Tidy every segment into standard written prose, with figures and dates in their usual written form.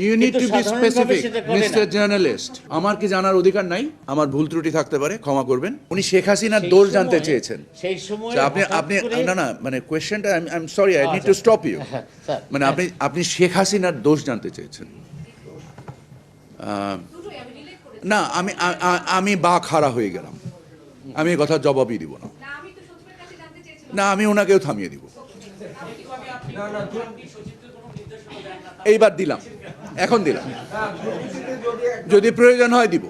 You need to be specific mister journalist. আমার কি জানার অধিকার নাই? আমার ভুল ত্রুটি থাকতে পারে, ক্ষমা করবেন। উনি শেখ হাসিনার দোষ জানতে চেয়েছেন। সেই সময় আপনি না মানে কোয়েশ্চেনটা I am sorry, I need to stop you. মানে আপনি শেখ হাসিনার দোষ জানতে চেয়েছেন। না, আমি বাক হারা হয়ে গেলাম, আমি এই কথার জবাবই দিব না। না, আমি ওনাকেও থামিয়ে দিব। এইবার দিলাম, এখন দিলাম, যদি প্রয়োজন হয় দিব।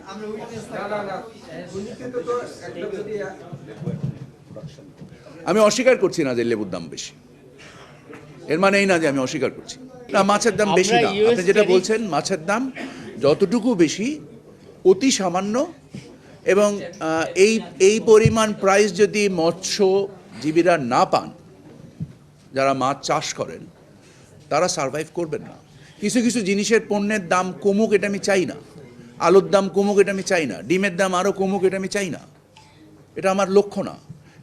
আমি অস্বীকার করছি না যে লেবুর দাম বেশি, এর মানে এই না যে আমি অস্বীকার করছি না মাছের দাম বেশি না। আপনি যেটা বলছেন মাছের দাম যতটুকু বেশি অতি সামান্য, এবং এই পরিমাণ প্রাইস যদি মৎস্যজীবীরা না পান, যারা মাছ চাষ করেন, তারা সারভাইভ করবেন না। কিছু কিছু জিনিসের পণ্যের দাম কমুক, এটা আমি চাই না। আলুর দাম কমুক, এটা আমি চাই না। ডিমের দাম আরও কমুক, এটা আমি চাই না। এটা আমার লক্ষ্য না,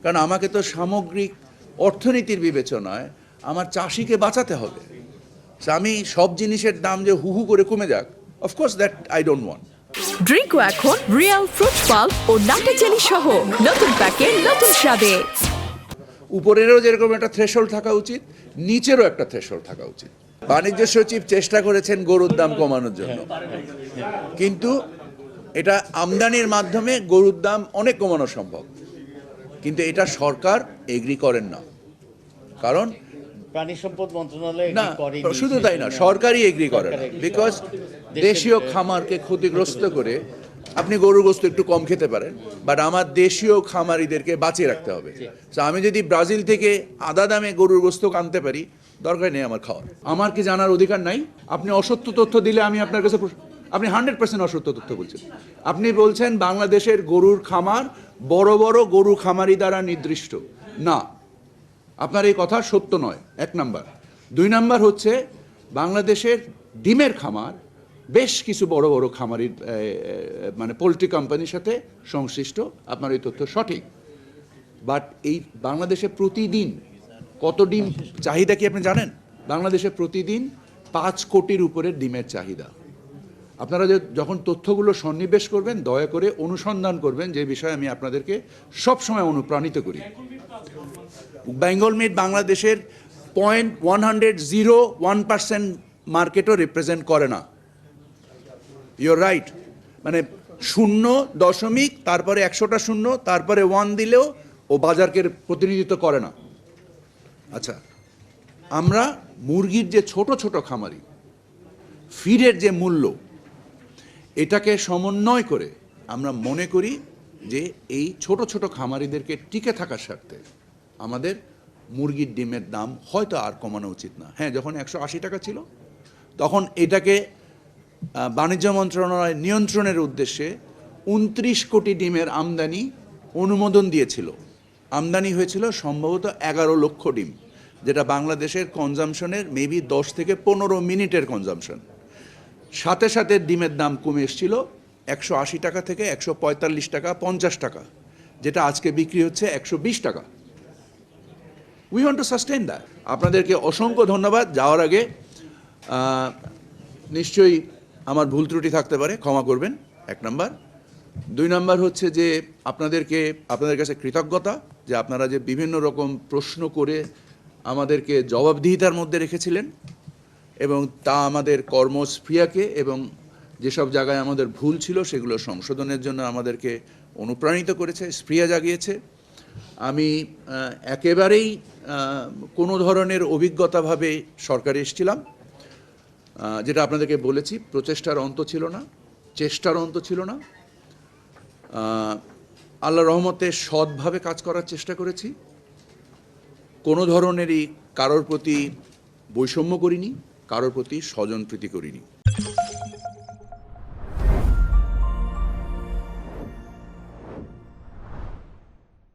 কারণ আমাকে তো সামগ্রিক অর্থনীতির বিবেচনায় আমার চাষিকে বাঁচাতে হবে। আমি সব জিনিসের দাম যে হু হু করে কমে যাক, of course that I don't want. Drinko এখন রিয়েল ফ্রুট পাল্প ও নাটে চেলি সহ নতুন প্যাকে নতুন স্বাদে। উপরেরও যেরকম একটা থ্রেশহোল্ড থাকা উচিত, নিচেরও একটা থ্রেশহোল্ড থাকা উচিত। বাণিজ্য সচিব চেষ্টা করেছেন গরুর দাম কমানোর জন্য, কিন্তু এটা আমদানির মাধ্যমে গরুর দাম অনেক কমানো সম্ভব, কিন্তু এটা সরকার এগ্রি করেন না। কারণ প্রাণী সম্পদ মন্ত্রণালয় না, শুধু তাই না, সরকারই এগ্রি করে না। বিকজ দেশীয় খামারকে ক্ষতিগ্রস্ত করে আপনি গরুর গোশত একটু কম খেতে পারেন, বাট আমার দেশীয় খামারিদেরকে বাঁচিয়ে রাখতে হবে। আমি যদি ব্রাজিল থেকে আধা দামে গরুর গোশত আনতে পারি, দরকার নেই আমার খাওয়ার। আমার কি জানার অধিকার নাই? আপনি অসত্য তথ্য দিলে আমি আপনার কাছে, আপনি 100% অসত্য তথ্য বলছেন। আপনি বলছেন বাংলাদেশের গরুর খামার বড় বড় গরু খামারি দ্বারা নির্দিষ্ট না। আপনার এই কথা সত্য নয়, 1 নাম্বার। 2 নাম্বার হচ্ছে বাংলাদেশের ডিমের খামার বেশ কিছু বড় বড় খামারির মানে পোলট্রি কোম্পানির সাথে সংশ্লিষ্ট। আপনার এই তথ্য সঠিক, বাট এই বাংলাদেশে প্রতিদিন কত ডিম চাহিদা কি আপনি জানেন? বাংলাদেশে প্রতিদিন 5 কোটির উপরে ডিমের চাহিদা। আপনারা যখন তথ্যগুলো সন্নিবেশ করবেন, দয়া করে অনুসন্ধান করবেন, যে বিষয়ে আমি আপনাদেরকে সবসময় অনুপ্রাণিত করি। বেঙ্গল মিট বাংলাদেশের 0.101% মার্কেটও রিপ্রেজেন্ট করে না। ইউর রাইট, মানে 0 তারপরে 100টা 0 তারপরে 1 দিলেও ও বাজারকে প্রতিনিধিত্ব করে না। আচ্ছা, আমরা মুরগির যে ছোট ছোট খামারি, ফিডের যে মূল্য, এটাকে সমন্বয় করে আমরা মনে করি যে এই ছোট ছোট খামারিদেরকে টিকে থাকার স্বার্থে আমাদের মুরগির ডিমের দাম হয়তো আর কমানো উচিত না। হ্যাঁ, যখন 180 টাকা ছিল, তখন এটাকে বাণিজ্য মন্ত্রণালয় নিয়ন্ত্রণের উদ্দেশ্যে 29 কোটি ডিমের আমদানি অনুমোদন দিয়েছিল। আমদানি হয়েছিল সম্ভবত 11 লক্ষ ডিম, যেটা বাংলাদেশের কনজামশনের মেবি 10 থেকে 15 মিনিটের কনজামশন। সাথে সাথে ডিমের দাম কমে এসেছিল 180 টাকা থেকে 145 টাকা, 50 টাকা, যেটা আজকে বিক্রি হচ্ছে 120 টাকা। We want to sustain that. আপনাদেরকে অসংখ্য ধন্যবাদ। যাওয়ার আগে নিশ্চয়ই আমার ভুল ত্রুটি থাকতে পারে, ক্ষমা করবেন, 1 নাম্বার। 2 নাম্বার হচ্ছে যে আপনাদের কাছে কৃতজ্ঞতা যে আপনারা যে বিভিন্ন রকম প্রশ্ন করে আমাদেরকে জবাবদিহিতার মধ্যে রেখেছিলেন, এবং তা আমাদের কর্মস্পৃহাকে এবং যেসব জায়গায় আমাদের ভুল ছিল সেগুলো সংশোধনের জন্য আমাদেরকে অনুপ্রাণিত করেছে, স্পৃহা জাগিয়েছে। আমি একেবারেই কোনো ধরনের অভিজ্ঞতাভাবে সরকারে এসেছিলাম, যেটা আপনাদেরকে বলেছি, প্রচেষ্টার অন্ত ছিল না, চেষ্টার অন্ত ছিল না। আল্লাহর রহমতে সৎভাবে কাজ করার চেষ্টা করেছি, কোনো ধরনেরই কারোর প্রতি বৈষম্য করিনি, কারোর প্রতি স্বজনপ্রীতি করিনি।